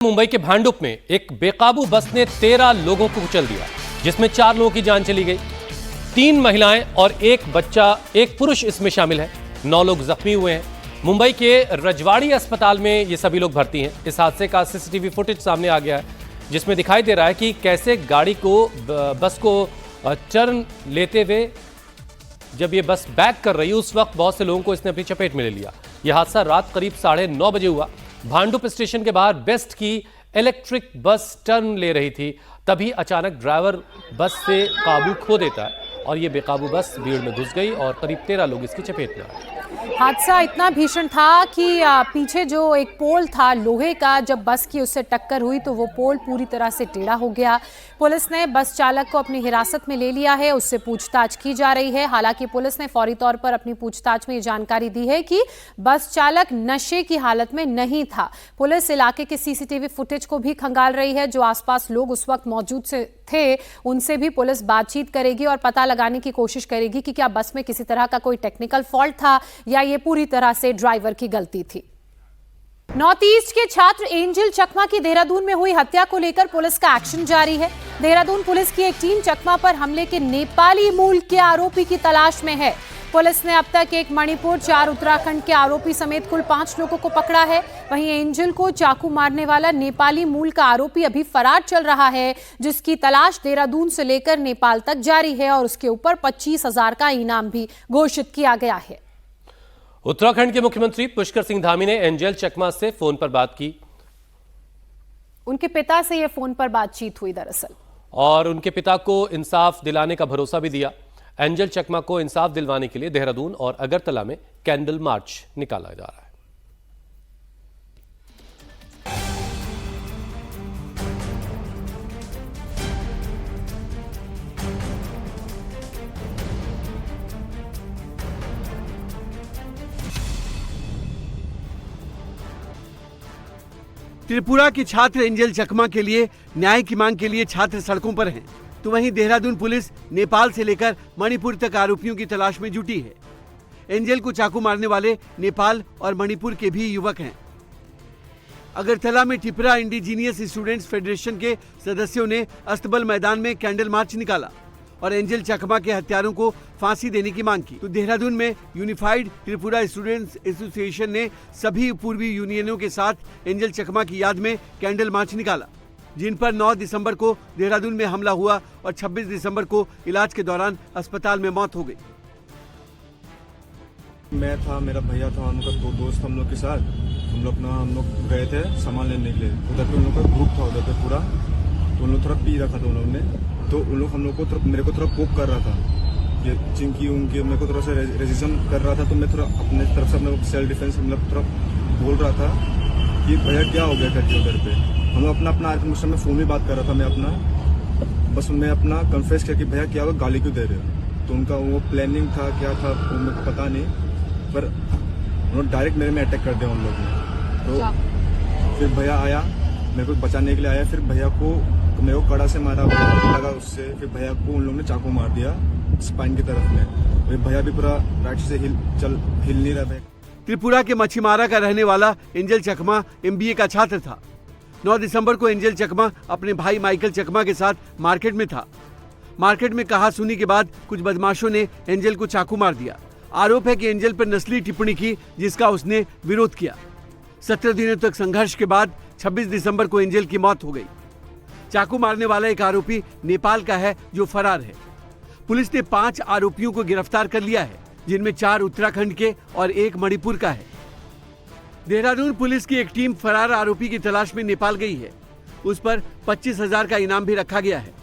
मुंबई के भांडुप में एक बेकाबू बस ने 13 लोगों को कुचल दिया, जिसमें 4 लोगों की जान चली गई। 3 महिलाएं और एक बच्चा, एक पुरुष इसमें शामिल है। 9 लोग जख्मी हुए हैं। मुंबई के रजवाड़ी अस्पताल में ये सभी लोग भर्ती हैं। इस हादसे का सीसीटीवी फुटेज सामने आ गया है, जिसमें दिखाई दे रहा है कि कैसे गाड़ी को, बस को टर्न लेते हुए जब ये बस बैक कर रही, उस वक्त बहुत से लोगों को इसने अपनी चपेट में ले लिया। यह हादसा रात करीब 9:30 बजे हुआ। भांडुप स्टेशन के बाहर बेस्ट की इलेक्ट्रिक बस टर्न ले रही थी, तभी अचानक ड्राइवर बस से काबू खो देता है और ये बेकाबू बस भीड़ में घुस गई और करीब 13 लोग इसकी चपेट में आए। हादसा इतना भीषण था कि पीछे जो एक पोल था लोहे का, जब बस की उससे टक्कर हुई तो वो पोल पूरी तरह से टेढ़ा हो गया। पुलिस ने बस चालक को अपनी हिरासत में ले लिया है, उससे पूछताछ की जा रही है। हालांकि पुलिस ने फौरी तौर पर अपनी पूछताछ में ये जानकारी दी है कि बस चालक नशे की हालत में नहीं था। पुलिस इलाके के सीसीटीवी फुटेज को भी खंगाल रही है। जो आसपास लोग उस वक्त मौजूद थे, उनसे भी पुलिस बातचीत करेगी और पता लगाने की कोशिश करेगी कि क्या बस में किसी तरह का कोई टेक्निकल फॉल्ट था या ये पूरी तरह से ड्राइवर की गलती थी। नॉर्थ ईस्ट के छात्र एंजल चकमा की देहरादून में हुई हत्या को लेकर पुलिस का एक्शन जारी है। देहरादून पुलिस की एक टीम चकमा पर हमले के नेपाली मूल के आरोपी की तलाश में है। पुलिस ने अब तक एक मणिपुर, 4 उत्तराखंड के आरोपी समेत कुल 5 लोगों को पकड़ा है। वहीं एंजल को चाकू मारने वाला नेपाली मूल का आरोपी अभी फरार चल रहा है, जिसकी तलाश देहरादून से लेकर नेपाल तक जारी है और उसके ऊपर 25,000 का इनाम भी घोषित किया गया है। उत्तराखंड के मुख्यमंत्री पुष्कर सिंह धामी ने एंजल चकमा से फोन पर बात की। उनके पिता से यह फोन पर बातचीत हुई दरअसल, और उनके पिता को इंसाफ दिलाने का भरोसा भी दिया। एंजल चकमा को इंसाफ दिलवाने के लिए देहरादून और अगरतला में कैंडल मार्च निकाला जा रहा है। त्रिपुरा के छात्र एंजल चकमा के लिए न्याय की मांग के लिए छात्र सड़कों पर हैं, तो वहीं देहरादून पुलिस नेपाल से लेकर मणिपुर तक आरोपियों की तलाश में जुटी है। एंजल को चाकू मारने वाले नेपाल और मणिपुर के भी युवक हैं। अगरतला में त्रिपुरा इंडिजीनियस स्टूडेंट्स फेडरेशन के सदस्यों ने अस्तबल मैदान में कैंडल मार्च निकाला और एंजल चकमा के हत्यारों को फांसी देने की मांग की। तो देहरादून में यूनिफाइड त्रिपुरा स्टूडेंट्स एसोसिएशन ने सभी पूर्वी यूनियनों के साथ एंजल चकमा की याद में कैंडल मार्च निकाला, जिन पर 9 दिसंबर को देहरादून में हमला हुआ और 26 दिसंबर को इलाज के दौरान अस्पताल में मौत हो गई। मैं था, मेरा भैया था, उनका 2 दोस्त हम लोग के साथ हम लोग गए थे सामान लेने के लिए। उधर पे उन लोग का ग्रुप था उधर पे पूरा, तो उन लोग थोड़ा पी रखा था उन्होंने, तो उन लोग हम लोग को मेरे को थोड़ा पोक कर रहा था, ये चिंकी उनकी मेरे को थोड़ा सा रेजिस्टेंस कर रहा था। तो मैं थोड़ा अपने तरफ से अपने सेल्फ डिफेंस मतलब थोड़ा बोल रहा था कि भैया क्या हो गया करके। उधर पे हम लोग अपना उस समय फोन में बात कर रहा था, मैं अपना बस मैं अपना कन्फेस किया कि भैया क्या हुआ, गाली क्यों दे रहे हो। तो उनका वो प्लानिंग था, क्या था वो मेरे को पता नहीं, पर उन्होंने डायरेक्ट मेरे में अटैक कर दिया उन लोगों ने। तो फिर भैया आया मेरे को बचाने के लिए आया, फिर भैया को मेरे को कड़ा से मारा, लगा उससे। फिर भैया को उन लोगों ने चाकू मार दिया स्पाइन की तरफ में। फिर भैया भी पूरा राइट से हिल नहीं रहा है। त्रिपुरा के मछीमारा का रहने वाला एंजल चकमा MBA का छात्र था। 9 दिसंबर को एंजल चकमा अपने भाई माइकल चकमा के साथ मार्केट में था। मार्केट में कहासुनी के बाद कुछ बदमाशों ने एंजल को चाकू मार दिया। आरोप है कि एंजल पर नस्ली टिप्पणी की, जिसका उसने विरोध किया। 17 दिनों तक संघर्ष के बाद 26 दिसंबर को एंजल की मौत हो गई। चाकू मारने वाला एक आरोपी नेपाल का है जो फरार है। पुलिस ने 5 आरोपियों को गिरफ्तार कर लिया है, जिनमें 4 उत्तराखंड के और 1 मणिपुर का है। देहरादून पुलिस की एक टीम फरार आरोपी की तलाश में नेपाल गई है। उस पर 25,000 का इनाम भी रखा गया है।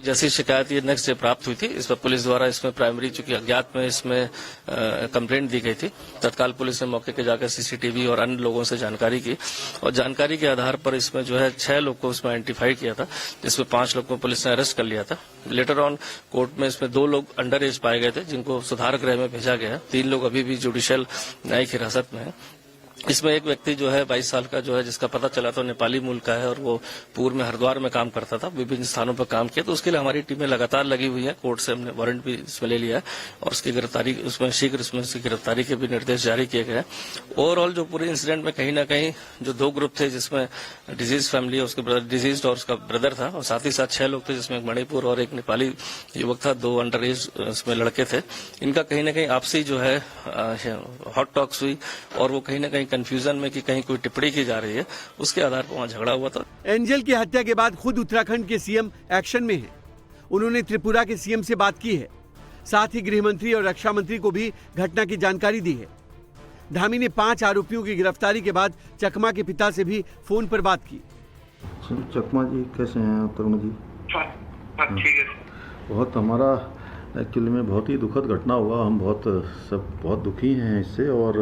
जैसी शिकायत ये नेक्स्ट डे प्राप्त हुई थी, इस पर पुलिस द्वारा इसमें प्राइमरी चूंकि अज्ञात में इसमें कंप्लेंट दी गई थी, तत्काल पुलिस ने मौके पे जाकर सीसीटीवी और अन्य लोगों से जानकारी की और जानकारी के आधार पर इसमें जो है 6 लोग को इसमें आइडेंटिफाई किया था, जिसमें 5 लोग को पुलिस ने अरेस्ट कर लिया था। लेटर ऑन कोर्ट में इसमें 2 लोग अंडर एज पाए गए थे, जिनको सुधार गृह में भेजा गया है। 3 लोग अभी भी जुडिशियल न्यायिक हिरासत में है। इसमें एक व्यक्ति जो है 22 साल का जो है, जिसका पता चला तो नेपाली मूल का है और वो पूर्व में हरिद्वार में काम करता था, विभिन्न स्थानों पर काम किया। तो उसके लिए हमारी टीमें लगातार लगी हुई है। कोर्ट से हमने वारंट भी इसमें ले लिया है और उसकी गिरफ्तारी, उसमें शीघ्र उसकी गिरफ्तारी के भी निर्देश जारी किए गए हैं। ओवरऑल जो पूरे इंसिडेंट में कहीं ना कहीं जो 2 ग्रुप थे, जिसमें डिजीज फैमिली, उसके डिजीज और उसका ब्रदर था, और साथ ही साथ 6 लोग थे, जिसमें एक मणिपुर और एक नेपाली युवक था, 2 अंडर एज इसमें लड़के थे। इनका कहीं ना कहीं आपसी जो है हॉट टॉक्स हुई और वो कहीं ना कहीं कंफ्यूजन में कि कहीं कोई टिप्पणी की जा रही है, उसके आधार पर वहां झगड़ा हुआ था। एंजल की हत्या के बाद खुद उत्तराखंड के सीएम एक्शन में हैं। उन्होंने त्रिपुरा के सीएम से बात की है। साथ ही गृह मंत्री और रक्षा मंत्री को भी घटना की जानकारी दी है। धामी ने 5 आरोपियों की गिरफ्तारी के बाद चकमा के पिता से भी फोन पर बात की। चकमा जी कैसे हैं तरुण जी? ठीक है। बहुत हमारा एक्चुअली में बहुत ही दुखद घटना हुआ। हम बहुत दुखी हैं इससे और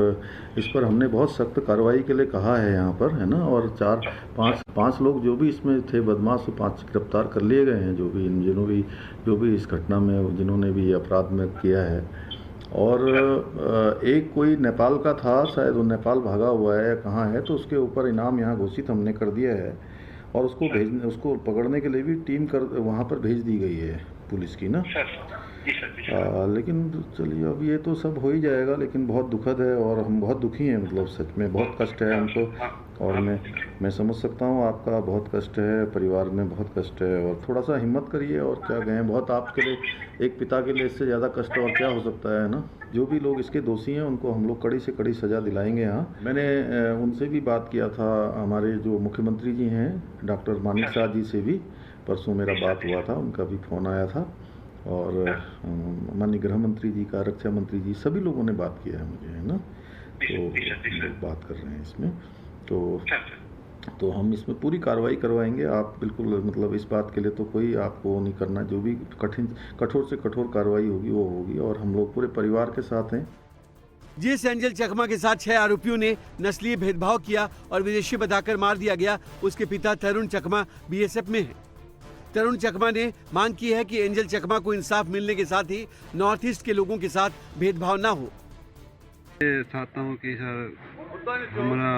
इस पर हमने बहुत सख्त कार्रवाई के लिए कहा है यहाँ पर, है ना। और 4-5 लोग जो भी इसमें थे बदमाश, 5 गिरफ्तार कर लिए गए हैं, जो भी इस घटना में जिन्होंने भी अपराध में किया है। और एक कोई नेपाल का था, शायद वो नेपाल भागा हुआ है या कहाँ है, तो उसके ऊपर इनाम यहाँ घोषित हमने कर दिया है और उसको पकड़ने के लिए भी टीम वहाँ पर भेज दी गई है पुलिस की ना। लेकिन चलिए अब ये तो सब हो ही जाएगा, लेकिन बहुत दुखद है और हम बहुत दुखी हैं, मतलब सच में बहुत कष्ट है हमको। और मैं समझ सकता हूँ आपका बहुत कष्ट है, परिवार में बहुत कष्ट है, और थोड़ा सा हिम्मत करिए। और क्या कहें, बहुत आपके लिए, एक पिता के लिए इससे ज़्यादा कष्ट और क्या हो सकता है ना। जो भी लोग इसके दोषी हैं उनको हम लोग कड़ी से कड़ी सज़ा दिलाएंगे। यहाँ मैंने उनसे भी बात किया था, हमारे जो मुख्यमंत्री जी हैं डॉक्टर मानिक शाह जी से भी परसों मेरा बात हुआ था, उनका भी फ़ोन आया था। और माननीय गृह मंत्री जी का, रक्षा मंत्री जी, सभी लोगों ने बात किया है मुझे, है ना। तो लोग बात कर रहे हैं इसमें, तो हम इसमें पूरी कार्रवाई करवाएंगे। आप बिल्कुल, मतलब इस बात के लिए तो कोई आपको नहीं करना, जो भी कठोर से कठोर कार्रवाई होगी वो होगी, और हम लोग पूरे परिवार के साथ हैं। जिस एंजल चकमा के साथ 6 आरोपियों ने नस्लीय भेदभाव किया और विदेशी बताकर मार दिया गया, उसके पिता तरुण चकमा बीएसएफ में है। तरुण चकमा ने मांग की है कि एंजल चकमा को इंसाफ मिलने के साथ ही नॉर्थ ईस्ट के लोगों के साथ भेदभाव ना हो। चाहता हूँ कि सर हमारा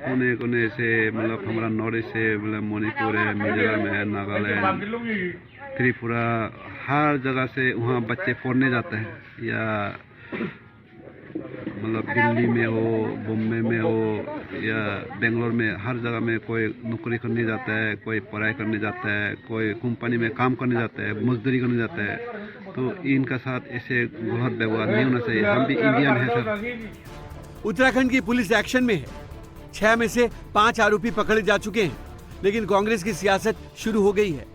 कोने से, मतलब हमारा नॉर्थ ईस्ट से, मतलब मणिपुर है, मिजोरम है, नागालैंड, त्रिपुरा, हर जगह से वहाँ बच्चे पढ़ने जाते हैं, या मतलब दिल्ली में हो, बॉम्बे में हो या बेंगलोर में, हर जगह में कोई नौकरी करने जाता है, कोई पढ़ाई करने जाता है, कोई कंपनी में काम करने जाता है, मजदूरी करने जाता है। तो इनका साथ ऐसे गलत व्यवहार नहीं होना चाहिए। हम भी इंडियन हैं सर। उत्तराखंड की पुलिस एक्शन में है। 6 में से 5 आरोपी पकड़े जा चुके हैं, लेकिन कांग्रेस की सियासत शुरू हो गई है।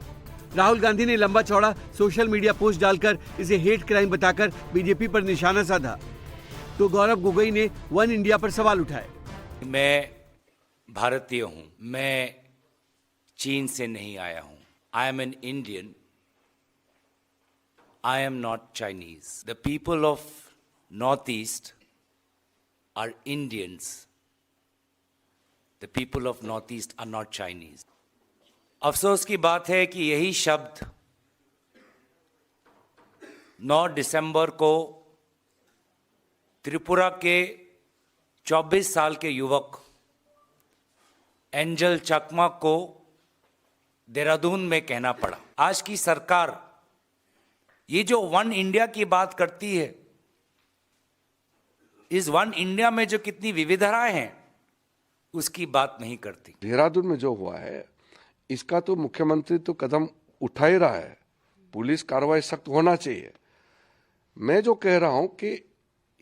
राहुल गांधी ने लंबा चौड़ा सोशल मीडिया पोस्ट डालकर इसे हेट क्राइम बताकर बीजेपी पर निशाना साधा, तो गौरव गोगोई ने वन इंडिया पर सवाल उठाए। मैं भारतीय हूं, मैं चीन से नहीं आया हूं। I am an Indian, I am not Chinese. The people of North East are Indians, the people of North East are not Chinese. अफसोस की बात है कि यही शब्द 9 दिसंबर को त्रिपुरा के 24 साल के युवक एंजल चकमा को देहरादून में कहना पड़ा। आज की सरकार ये जो वन इंडिया की बात करती है, इस वन इंडिया में जो कितनी विविधताएं हैं उसकी बात नहीं करती। देहरादून में जो हुआ है इसका तो मुख्यमंत्री तो कदम उठा ही रहा है, पुलिस कार्रवाई सख्त होना चाहिए। मैं जो कह रहा हूं कि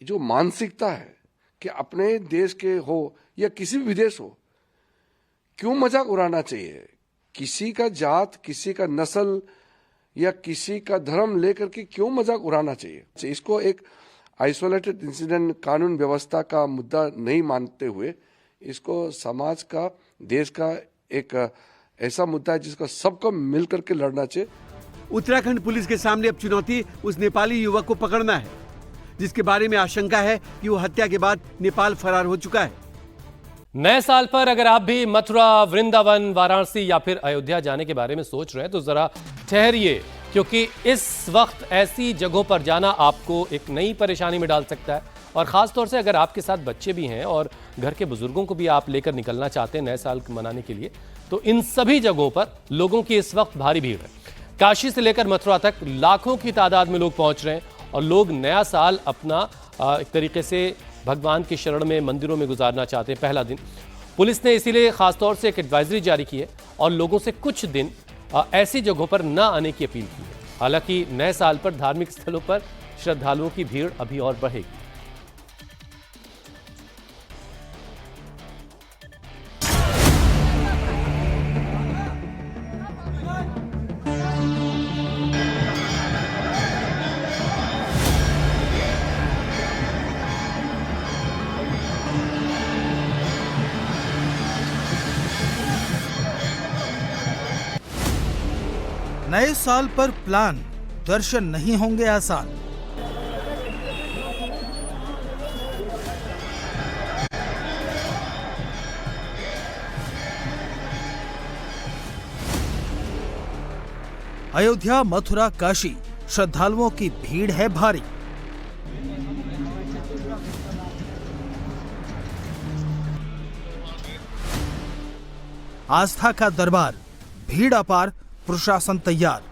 जो मानसिकता है कि अपने देश के हो या किसी भी विदेश हो, क्यों मजाक उड़ाना चाहिए? किसी का जात, किसी का नस्ल या किसी का धर्म लेकर के क्यों मजाक उड़ाना चाहिए? इसको एक आइसोलेटेड इंसिडेंट, कानून व्यवस्था का मुद्दा नहीं मानते हुए इसको समाज का, देश का एक ऐसा मुद्दा है जिसको सबको मिलकर के लड़ना चाहिए। उत्तराखंड पुलिस के सामने अब चुनौती उस नेपाली युवक को पकड़ना है, जिसके बारे में आशंका है कि वो हत्या के बाद नेपाल फरार हो चुका है। नए साल पर अगर आप भी मथुरा, वृंदावन, वाराणसी या फिर अयोध्या जाने के बारे में सोच रहे हैं तो जरा ठहरिए, क्योंकि इस वक्त ऐसी जगहों पर जाना आपको एक नई परेशानी में डाल सकता है। और ख़ास तौर से अगर आपके साथ बच्चे भी हैं और घर के बुजुर्गों को भी आप लेकर निकलना चाहते हैं नए साल मनाने के लिए, तो इन सभी जगहों पर लोगों की इस वक्त भारी भीड़ है। काशी से लेकर मथुरा तक लाखों की तादाद में लोग पहुंच रहे हैं और लोग नया साल अपना एक तरीके से भगवान की शरण में मंदिरों में गुजारना चाहते हैं पहला दिन। पुलिस ने इसीलिए खासतौर से एक एडवाइजरी जारी की है और लोगों से कुछ दिन ऐसी जगहों पर न आने की अपील की है। हालांकि नए साल पर धार्मिक स्थलों पर श्रद्धालुओं की भीड़ अभी और बढ़ेगी। नए साल पर प्लान, दर्शन नहीं होंगे आसान। अयोध्या, मथुरा, काशी, श्रद्धालुओं की भीड़ है भारी। आस्था का दरबार, भीड़ अपार, प्रशासन तैयार।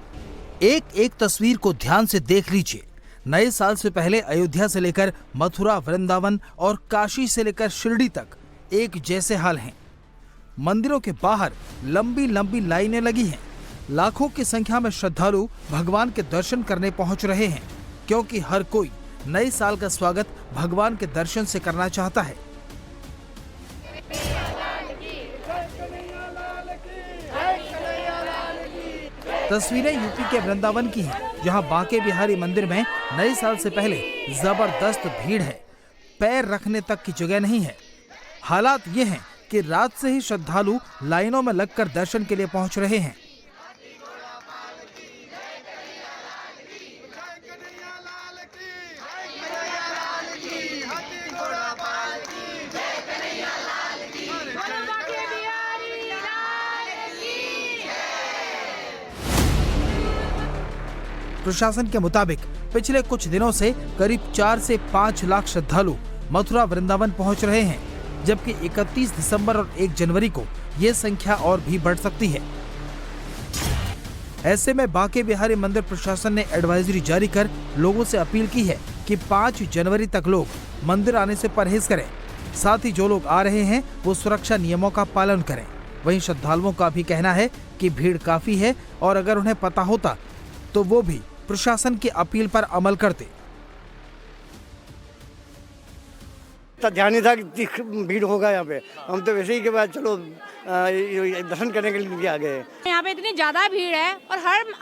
एक एक तस्वीर को ध्यान से देख लीजिए। नए साल से पहले अयोध्या से लेकर मथुरा, वृंदावन और काशी से लेकर शिरडी तक एक जैसे हाल हैं। मंदिरों के बाहर लंबी लंबी लाइनें लगी हैं। लाखों की संख्या में श्रद्धालु भगवान के दर्शन करने पहुंच रहे हैं, क्योंकि हर कोई नए साल का स्वागत भगवान के दर्शन से करना चाहता है। तस्वीरें यूपी के वृंदावन की हैं, जहां बांके बिहारी मंदिर में नए साल से पहले जबरदस्त भीड़ है। पैर रखने तक की जगह नहीं है। हालात ये हैं कि रात से ही श्रद्धालु लाइनों में लगकर दर्शन के लिए पहुंच रहे हैं। प्रशासन के मुताबिक पिछले कुछ दिनों से करीब 4 से 5 लाख श्रद्धालु मथुरा, वृंदावन पहुंच रहे हैं, जबकि 31 दिसंबर और 1 जनवरी को ये संख्या और भी बढ़ सकती है। ऐसे में बांके बिहारी मंदिर प्रशासन ने एडवाइजरी जारी कर लोगों से अपील की है कि 5 जनवरी तक लोग मंदिर आने से परहेज करें। साथ ही जो लोग आ रहे हैं वो सुरक्षा नियमों का पालन करें। वहीं श्रद्धालुओं का भी कहना है कि भीड़ काफी है और अगर उन्हें पता होता तो वो भी प्रशासन की अपील पर अमल करते। तो ध्यान नहीं था कि भीड़ होगा यहाँ पे। हम तो वैसे ही के बाद चलो दर्शन करने के लिए आ गए। यहाँ पे इतनी ज्यादा भीड़ है और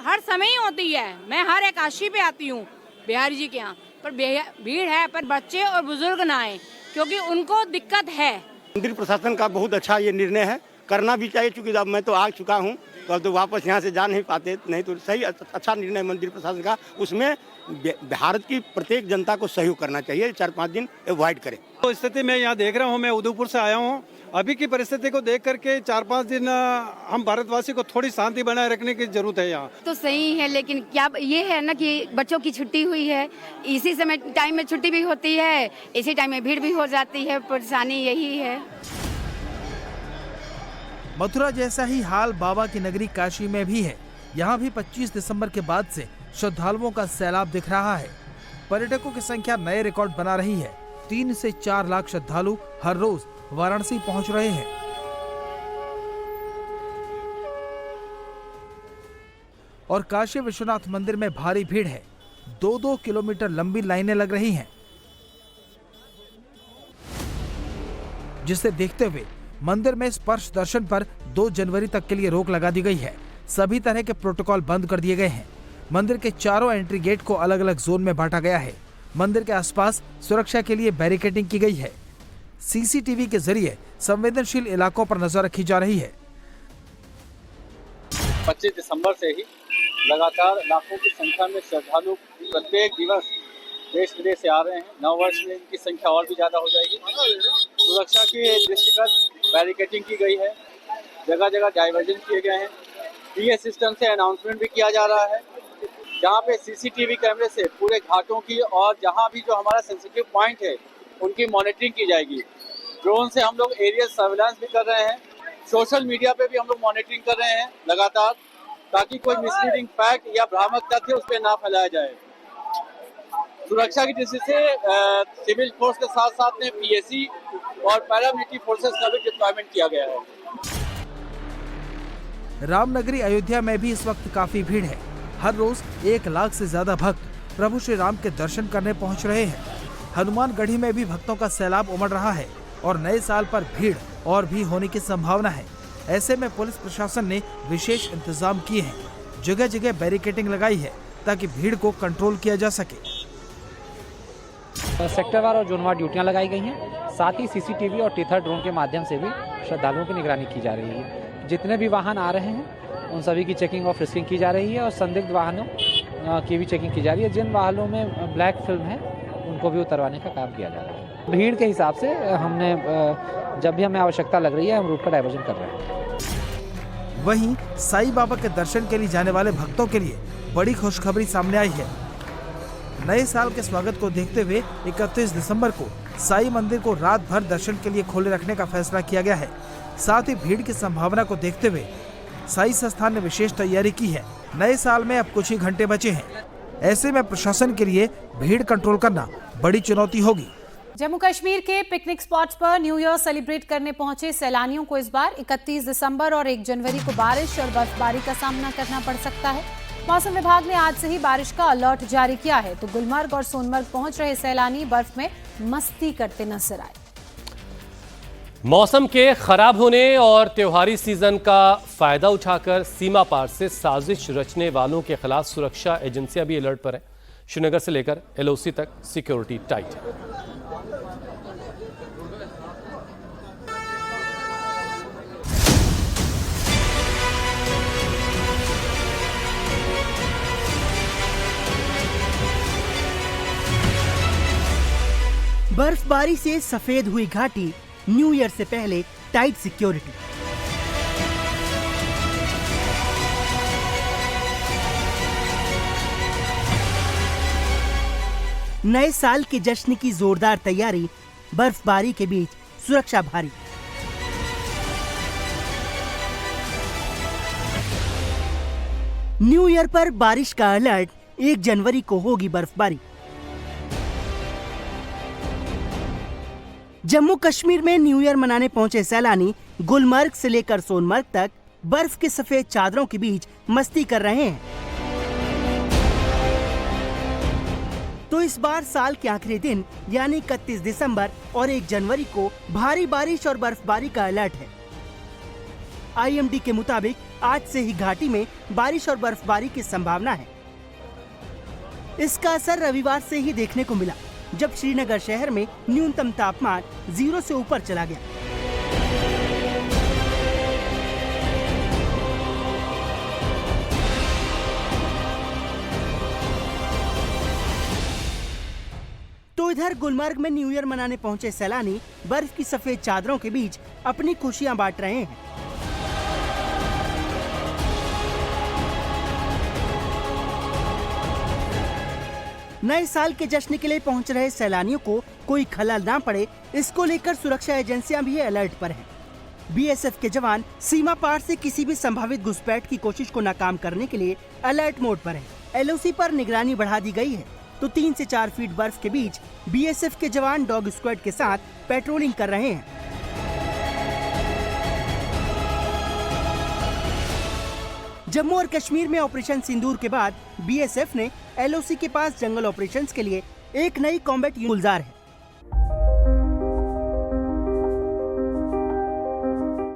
हर समय ही होती है। मैं हर एकादशी पे आती हूँ बिहारी जी के यहाँ, पर भीड़ है, पर बच्चे और बुजुर्ग ना आए क्योंकि उनको दिक्कत है। मंदिर प्रशासन का बहुत अच्छा ये निर्णय है, करना भी चाहिए, चूँकि अब मैं तो आ चुका हूँ तो वापस यहाँ से जा नहीं पाते, नहीं तो सही अच्छा निर्णय मंदिर प्रशासन का। उसमें भारत की प्रत्येक जनता को सहयोग करना चाहिए, 4-5 दिन अवॉइड करें। तो स्थिति मैं यहाँ देख रहा हूँ, मैं उदयपुर से आया हूँ। अभी की परिस्थिति को देख करके 4-5 दिन हम भारतवासी को थोड़ी शांति बनाए रखने की जरूरत है। यहाँ तो सही है, लेकिन क्या ये है ना कि बच्चों की छुट्टी हुई है, इसी समय टाइम में छुट्टी भी होती है, इसी टाइम में भीड़ भी हो जाती है। परेशानी यही है। मथुरा जैसा ही हाल बाबा की नगरी काशी में भी है। यहाँ भी 25 दिसंबर के बाद से श्रद्धालुओं का सैलाब दिख रहा है। पर्यटकों की संख्या नए रिकॉर्ड बना रही है। 3 से 4 लाख श्रद्धालु हर रोज वाराणसी पहुंच रहे हैं। और काशी विश्वनाथ मंदिर में भारी भीड़ है। 2-2 किलोमीटर लंबी लाइनें लग रही हैं, जिसे देखते हुए मंदिर में स्पर्श दर्शन पर 2 जनवरी तक के लिए रोक लगा दी गई है। सभी तरह के प्रोटोकॉल बंद कर दिए गए हैं। मंदिर के चारों एंट्री गेट को अलग अलग जोन में बांटा गया है। मंदिर के आसपास सुरक्षा के लिए बैरिकेडिंग की गई है। सीसीटीवी के जरिए संवेदनशील इलाकों पर नजर रखी जा रही है। 25 दिसंबर से ही लगातार लाखों की संख्या में श्रद्धालु प्रत्येक दिवस देश विदेश से आ रहे हैं। नव वर्ष में इनकी संख्या और भी ज्यादा हो जाएगी। सुरक्षा के दृष्टिगत बैरिकेडिंग की गई है, जगह जगह डाइवर्जन किए गए हैं। पीए सिस्टम से अनाउंसमेंट भी किया जा रहा है। जहाँ पे सीसीटीवी कैमरे से पूरे घाटों की और जहाँ भी जो हमारा सेंसिटिव पॉइंट है उनकी मॉनिटरिंग की जाएगी। ड्रोन से हम लोग एरिया सर्विलांस भी कर रहे हैं, सोशल मीडिया पे भी हम लोग मॉनिटरिंग कर रहे हैं लगातार, ताकि कोई मिसलीडिंग फैक्ट या भ्रामक तथ्य उस पर ना फैलाया जाए। सुरक्षा की दृष्टि से सिविल फोर्स के साथ साथ में पीएसी और पैरामिलिट्री फोर्सेस का भी डिप्लॉयमेंट किया गया है। रामनगरी अयोध्या में भी इस वक्त काफी भीड़ है। हर रोज 1 लाख से ज्यादा भक्त प्रभु श्री राम के दर्शन करने पहुंच रहे हैं। हनुमानगढ़ी में भी भक्तों का सैलाब उमड़ रहा है और नए साल पर भीड़ और भी होने की संभावना है। ऐसे में पुलिस प्रशासन ने विशेष इंतजाम किए हैं। जगह जगह बैरिकेडिंग लगाई है ताकि भीड़ को कंट्रोल किया जा सके। सेक्टरवार और जोनवार ड्यूटियां लगाई गई हैं। साथ ही सीसीटीवी और टीथर ड्रोन के माध्यम से भी श्रद्धालुओं की निगरानी की जा रही है। जितने भी वाहन आ रहे हैं उन सभी की चेकिंग और फ्रिस्किंग की जा रही है और संदिग्ध वाहनों की भी चेकिंग की जा रही है। जिन वाहनों में ब्लैक फिल्म है उनको भी उतरवाने का काम किया जा रहा है। भीड़ के हिसाब से हमने जब भी हमें आवश्यकता लग रही है हम रूट का डाइवर्जन कर रहे हैं। वहीं साईं बाबा के दर्शन के लिए जाने वाले भक्तों के लिए बड़ी खुशखबरी सामने आई है। नए साल के स्वागत को देखते हुए 31 दिसंबर को साईं मंदिर को रात भर दर्शन के लिए खोले रखने का फैसला किया गया है। साथ ही भीड़ की संभावना को देखते हुए साईं संस्थान ने विशेष तैयारी की है। नए साल में अब कुछ ही घंटे बचे हैं। ऐसे में प्रशासन के लिए भीड़ कंट्रोल करना बड़ी चुनौती होगी। जम्मू कश्मीर के पिकनिक स्पॉट्स पर न्यू ईयर सेलिब्रेट करने पहुंचे सैलानियों को इस बार 31 दिसंबर और 1 जनवरी को बारिश और बर्फबारी का सामना करना पड़ सकता है। मौसम विभाग ने आज से ही बारिश का अलर्ट जारी किया है, तो गुलमर्ग और सोनमर्ग पहुंच रहे सैलानी बर्फ में मस्ती करते नजर आए। मौसम के खराब होने और त्योहारी सीजन का फायदा उठाकर सीमा पार से साजिश रचने वालों के खिलाफ सुरक्षा एजेंसियां भी अलर्ट पर है। श्रीनगर से लेकर एलओसी तक सिक्योरिटी टाइट है। बर्फबारी से सफेद हुई घाटी, न्यू ईयर से पहले टाइट सिक्योरिटी। नए साल के जश्न की जोरदार तैयारी, बर्फबारी के बीच सुरक्षा भारी। न्यू ईयर पर बारिश का अलर्ट, 1 जनवरी को होगी बर्फबारी। जम्मू कश्मीर में न्यू ईयर मनाने पहुंचे सैलानी गुलमर्ग से लेकर सोनमर्ग तक बर्फ के सफेद चादरों के बीच मस्ती कर रहे हैं। तो इस बार साल के आखिरी दिन यानी 31 दिसंबर और 1 जनवरी को भारी बारिश और बर्फबारी का अलर्ट है। आईएमडी के मुताबिक आज से ही घाटी में बारिश और बर्फबारी की संभावना है। इसका असर रविवार से ही देखने को मिला, जब श्रीनगर शहर में न्यूनतम तापमान 0 से ऊपर चला गया। तो इधर गुलमर्ग में न्यू ईयर मनाने पहुंचे सैलानी बर्फ की सफेद चादरों के बीच अपनी खुशियां बांट रहे हैं। नए साल के जश्न के लिए पहुंच रहे सैलानियों को कोई खलल ना पड़े, इसको लेकर सुरक्षा एजेंसियां भी अलर्ट पर हैं। बीएसएफ के जवान सीमा पार से किसी भी संभावित घुसपैठ की कोशिश को नाकाम करने के लिए अलर्ट मोड पर हैं। एलओसी पर निगरानी बढ़ा दी गई है, तो 3 से 4 फीट बर्फ के बीच बीएसएफ के जवान डॉग स्क्वाड के साथ पेट्रोलिंग कर रहे हैं। जम्मू और कश्मीर में ऑपरेशन सिंदूर के बाद बीएसएफ ने एलओसी के पास जंगल ऑपरेशंस के लिए एक नई कॉम्बैट यूनिट गुलजार है।